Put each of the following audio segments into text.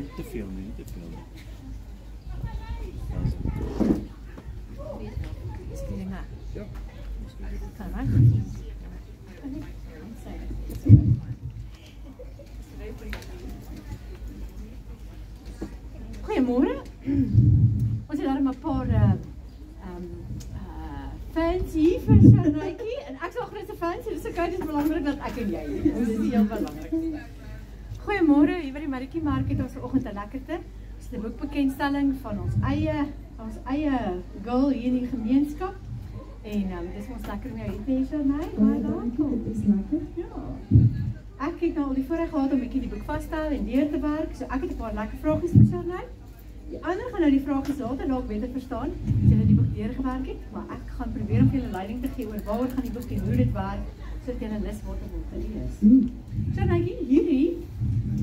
Nee, te veel nie, te veel nie. Ja. Kan maar. Goeiemôre. Ons het daar 'n paar fans hier vir Sharnaitjie en ek is al grootste fans, so dis okay, dit is belangrik dat ek en jy is. Dit is heel belangrik. Goeiemôre, hier by die Marikkie Mark het ons vanoggend 'n lekkerte. Dis 'n boekbekendstelling van ons eie girl hier in die gemeenskap. En dis ons lekker om jou hier te hê, Sharnaitjie. Baie dankie. Dit is lekker. Ja. Ek het nou al die voorreg gehad om 'n bietjie die boek vas te hou en deur te werk, so ek het 'n paar lekker vragies vir Sharnaitjie. Die ander gaan nou die vragies later dalk beter verstaan as julle die boek deurgewerk het, maar ek gaan probeer om vir julle leiding te gee oor waaroor gaan die boek en hoe dit werk, sodat julle lus word om te lees. Sharnaitjie, hierdie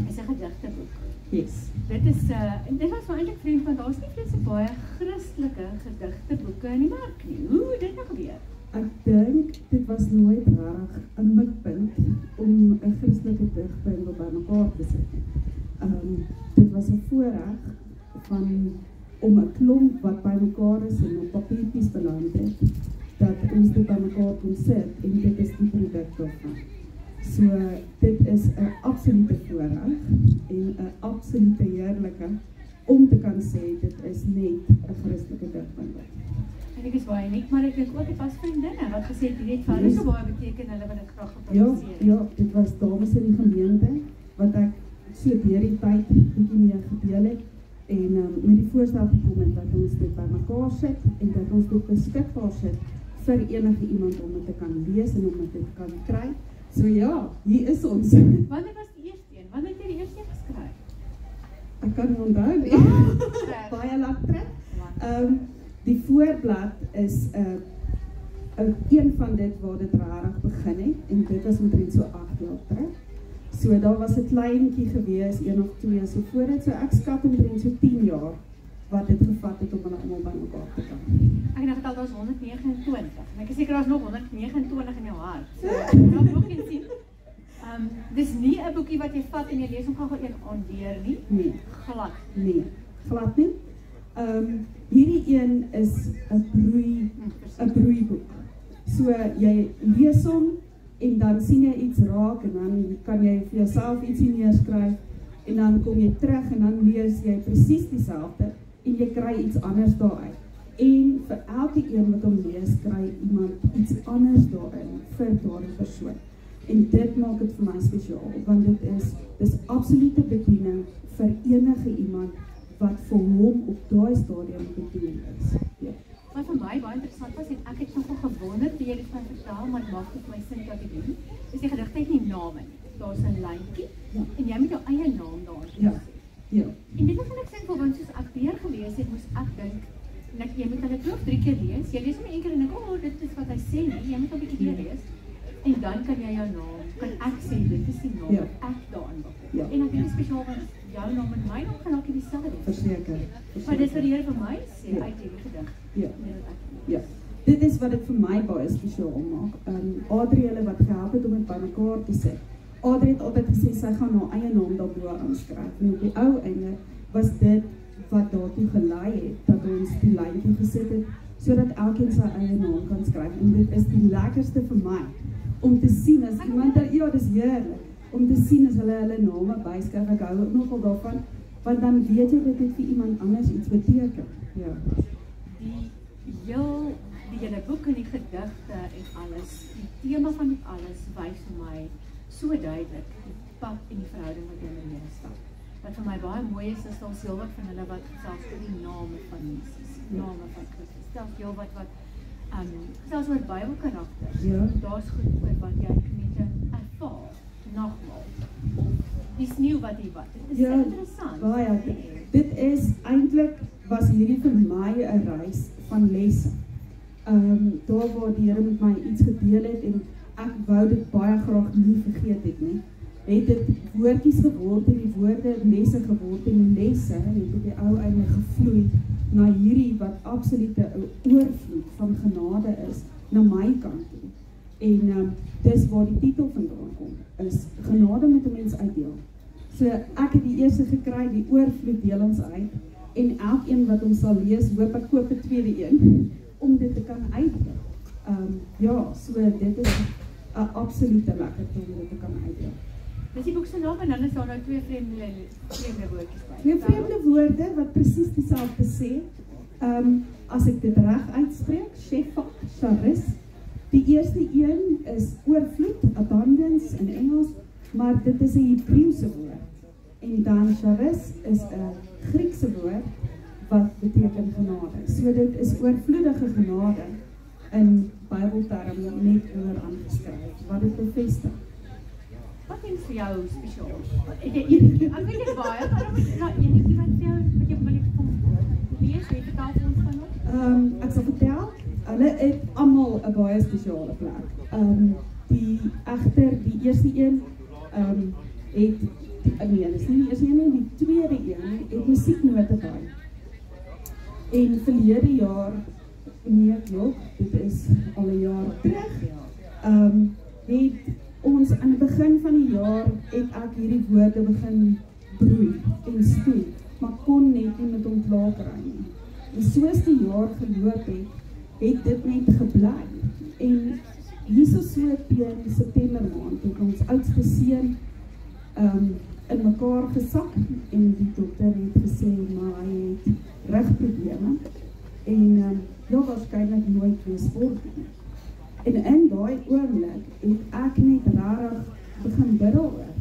is 'n gedigteboek. Yes. Dit is en dit was maar eintlik vriend van daar's nie vreeslik baie Christelike gedigteboeke in die mark nie. Hoe het dit nou gebeur? Ek dink dit was nooit reg 'n mikpunt om 'n Christelike digbundel bymekaar te sit. Dit was 'n voorreg om 'n klomp wat bymekaar is en op papiertjies beland het, dat ons dit bymekaar kon sit en dit is die produk daarvan. So dit is 'n absolute voorreg en 'n absolute heerlike om te kan sê dit is net 'n Christelike digbundel. En ek is baie uniek, maar ek dink ook dit was vriendinne wat gesê het dit vir hulle so baie beteken hulle wat dit graag gepubliseer het. Ja, dit was dames in die gemeente wat ek so deur die tyd bietjie mee gedeel het en met die voorstel gekom het dat ons dit bymekaar sit en dat ons dit beskikbaar sit vir enige iemand om dit te kan lees en om dit te kan kry. So ja, hier is ons. Wanneer was die eerste een? Wanneer het jy die eerste een geskryf? Ek kan nie onthou nie. Baie lank terug. Die voorblad is een van dit waar dit rarig begin het en dit was omtrent so 8 jaar terug. So daar was 'n kleintjie gewees, 1 of 2 so voor dit, so ek skat omtrent so 10 jaar wat dit gevat het om hulle almal bymekaar te kan. Ek dink dit was 129 en ek is seker daar's nog 129 in jou hart. So nou nog eens sien. Dis nie 'n boekie wat jy vat en jy lees hom gou een aandeur nie. Nee, glad. Nee, glad nie. Hierdie een is 'n broeiboek. So jy lees hom en dan sien jy iets raak en dan kan jy vir jouself ietsie neerskryf en dan kom jy terug en dan lees jy presies dieselfde en jy kry iets anders daaruit. En vir elke een wat hom lees, kry iemand iets anders daarin vir daardie persoon. En dit maak dit vir my spesiaal, want dis absolute bediening vir enige iemand wat vir hom op daai stadium bedien is. Ja. Wat vir my baie interessant was en ek het nogal gewonder toe jy dit van vertel, maar dit maak vir my sin wat ek doen. Is die gedigte het nie name nie. Daar's 'n lyntjie en jy moet jou eie naam daar sit. Ja. En dit is net sinvol want soos ek weer gelees het, moes ek dink en jy moet hulle 2 of 3 keer lees. Jy lees hom een keer en dink, dit is wat hy sê nie. Jy moet hom 'n bietjie weer lees. En dan kan jy jou naam, kan ek sê dit is die naam wat ek daarin wil. Ja. En ek dink spesiaal want jou naam en my naam gaan dalk nie dieselfde wees. Verseker. Maar dis wat die Here vir my sê uit hierdie gedig. Ja. Ja. Dit is wat dit vir my baie spesiaal maak. Adrie hulle wat gehelp het om dit bymekaar te sit. Adrie het altyd gesê sy gaan haar eie naam daarbo aanskryf. En op die ou einde was dit wat daartoe gelei het dat ons die lyntjie gesit het sodat elkeen sy eie naam kan skryf. En dit is die lekkerste vir my om te sien as iemand, ja, dis heerlik om te sien as hulle name byskryf. Ek hou ook nogal daarvan, want dan weet jy dat dit vir iemand anders iets beteken. Ja. Die hele boek en die gedigte en alles, die tema van dit alles wys vir my so duidelik die pad en die verhouding wat jy met hulle stap. Wat vir my baie mooi is daar heelwat van hulle wat selfs oor die name van Jesus, name van Christus, selfs heelwat wat selfs oor Bybelkarakters. Ja. Daar's goed oor wat jy met jou ervaar, nogmaals. Dis nuwe wat jy wat. Dit is interessant. Baie. Dit is eintlik was hierdie vir my 'n reis van lesse. Daar waar die Here met my iets gedeel het en ek wou dit baie graag nie vergeet het nie. Het dit woordjies geword en die woorde lesse geword en die lesse het op die ou einde gevloei na hierdie wat absolute oorvloed van genade is na my kant toe. En dis waar die titel vandaan kom, is genade met 'n mens uitdeel. So ek het die eerste gekry, die oorvloed deel ons uit, en elkeen wat ons sal lees, hoop ek koop 'n tweede een, om dit te kan uitdeel. Ja, so dit is 'n absolute lekkerte om dit te kan uitdeel. Dis die boek se naam en dan is daar nou twee vreemde woordjies by. Twee vreemde woorde wat presies dieselfde sê. As ek dit reg uitspreek, Shepha, charis. Die eerste een is oorvloed, abundance in Engels, maar dit is 'n Hebreëse woord. En dan charis is 'n Griekse woord wat beteken genade. So dit is oorvloedige genade in Bybelterme net oor aangeskryf, wat dit bevestig. Wat is vir jou spesiaal? Ek weet nie baie, maar dan is daar enetjie wat jy wil kom lees, jy vertel vir ons van hom? Ek sal vertel, hulle het almal 'n baie spesiale plek. Die eerste een het, nee, dis nie die eerste een nie, die tweede een het musieknote by. En verlede jaar, nee, klop, dit is al 'n jaar terug, het ons aan die begin van die jaar het ek hierdie woorde begin broei en stoei, maar kon net nie met ontlaat kry nie. En soos die jaar geloop het dit net gebly. En hierso so teen September maand het ons oudste seun in mekaar gesak en die dokter het gesê maar hy het rugprobleme en ja, waarskynlik nooit weer sport nie. En in daai oomblik het ek net rarig begin bid daaroor.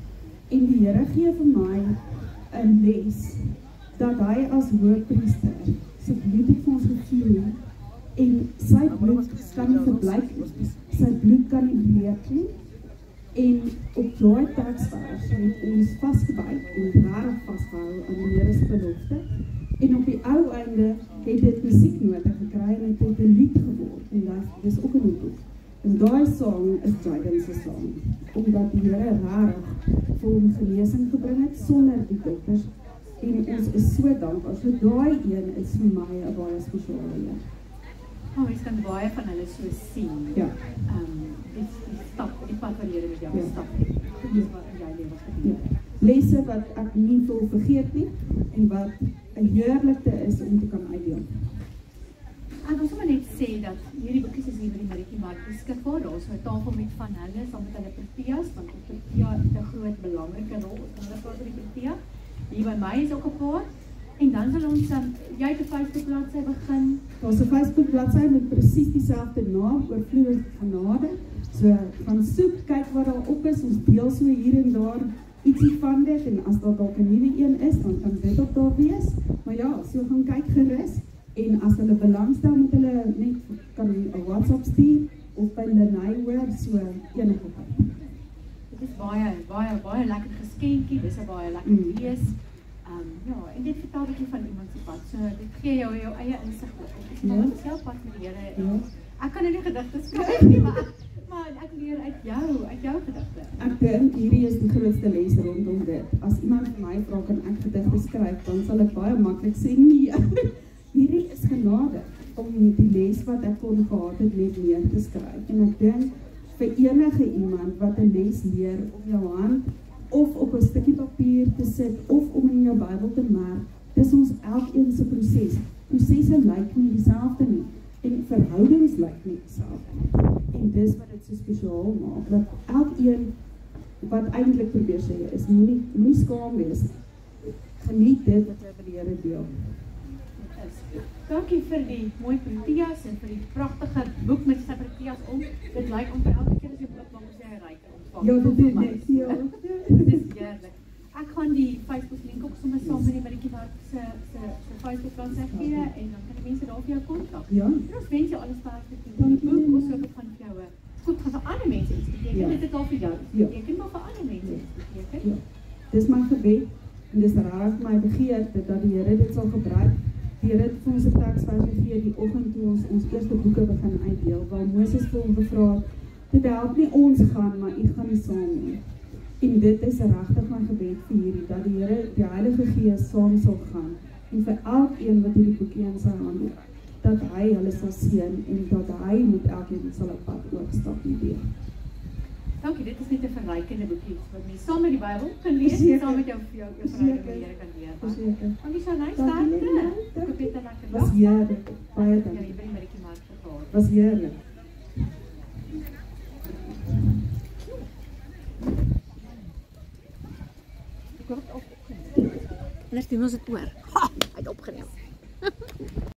En die Here gee vir my 'n les dat hy as hoëpriester sy bloed het vir ons gevloei en sy bloed kan nie verblyf nie. Sy bloed kan nie breek nie. En op daai teksvers het ons vasgebyt en rarig vasgehou aan die Here se belofte. En op die ou einde het dit musieknote gekry en het 'n lied geword. En dit is ook in die boek. En daai song is Jaden se song, omdat die Here rarig vir hom genesing gebring het sonder die dokters. En ons is so dankbaar. So daai een is vir my 'n baie spesiale een. Mens kan baie van hulle so sien. Ja. Die pad wat jy met jou stap het. Dit is wat in jou lewe gebeur. Ja. Lesse wat ek nie wil vergeet nie en wat 'n heerlikte is om te kan uitdeel. Ek wil sommer net sê dat hierdie boekies is hier by die Marikkie Mark beskikbaar. Daar is 'n tafel met van hulle saam met hulle proteas, want protea het 'n groot belangrike rol in hulle praat oor die protea. Hier by my is ook 'n paar. En dan sal ons jy het 'n Facebook bladsy begin. Daar's 'n Facebook bladsy met presies dieselfde naam, oorvloedige genade. So gaan soek, kyk wat daar op is. Ons deel so hier en daar ietsie van dit en as daar dalk 'n nuwe een is, dan kan dit ook daar wees. Maar ja, so gaan kyk gerus. En as hulle belangstel met hulle net kan 'n WhatsApp stuur of by Lenay hoor, so enige tyd. Dit is baie lekker geskenkie, dis 'n baie lekker lees. Ja, en dit vertel 'n bietjie van iemand se pad. So dit gee jou eie insig op. Dis maar wat self pad met die Here. Ek kan nie gedigte skryf nie, maar ek leer uit jou gedigte. Ek dink hierdie is die grootste les rondom dit. As iemand vir my vra kan ek gedigte skryf, dan sal ek baie maklik sê nee. Hierdie is genade om die les wat ek kon gehad het net neer te skryf. En ek dink vir enige iemand wat 'n les leer om jou hand of op 'n stukkie papier te sit of om in jou Bybel te merk, dis ons elkeen se proses. Prosesse lyk nie dieselfde nie en verhoudings lyk nie dieselfde nie. En dis wat dit so spesiaal maak, dat elkeen wat eintlik probeer sê is moenie skaam wees nie. Geniet dit wat jy by die Here deel. Dankie vir die mooi proteas en vir die pragtige boek met sy proteas om. Dit lyk om vir elke keer as jy oopmaak moet jy 'n ryker ontvang. Ja, dit is net ja. Dit is heerlik. Ek gaan die Facebook link ook sommer saam met die Marikkie Mark se Facebook bladsy gee en dan kan die mense daar vir jou kontak. Ja. En ons wens jou alles sterkte met die boek. Ons hoop dit gaan vir jou goed gaan vir ander mense iets beteken. Dit het al vir jou beteken, maar vir ander mense iets beteken. Ja. Dis my gebed en dis raak my begeerte dat die Here dit sal gebruik. Die Here het vir ons 'n teksvers gegee die oggend toe ons eerste boeke begin uitdeel, waar Moses vir hom gevra het, dit help nie ons gaan, maar u gaan nie saam nie. En dit is regtig my gebed vir hierdie, dat die Here, die Heilige Gees saam sal gaan, en vir elkeen wat hierdie boekie in sy hand het, dat hy hulle sal seën, en dat hy met elkeen sal op pad oorstap en deel. Dankie, dit is net 'n verrykende boekie wat jy saam met die Bybel kan lees, Verseker. saam met jou verhouding met die Here kan leer. Verseker. Dankie Shanay, Dankie, sterkte. Lena. Ek hoop jy het 'n lekker Was dag. heerlijk. Baie Ja, jy dankie. by die Middelmark gehad. Was heerlijk. Ek word opgeneem. Anders doen ons dit oor. Ha, hy het opgeneem.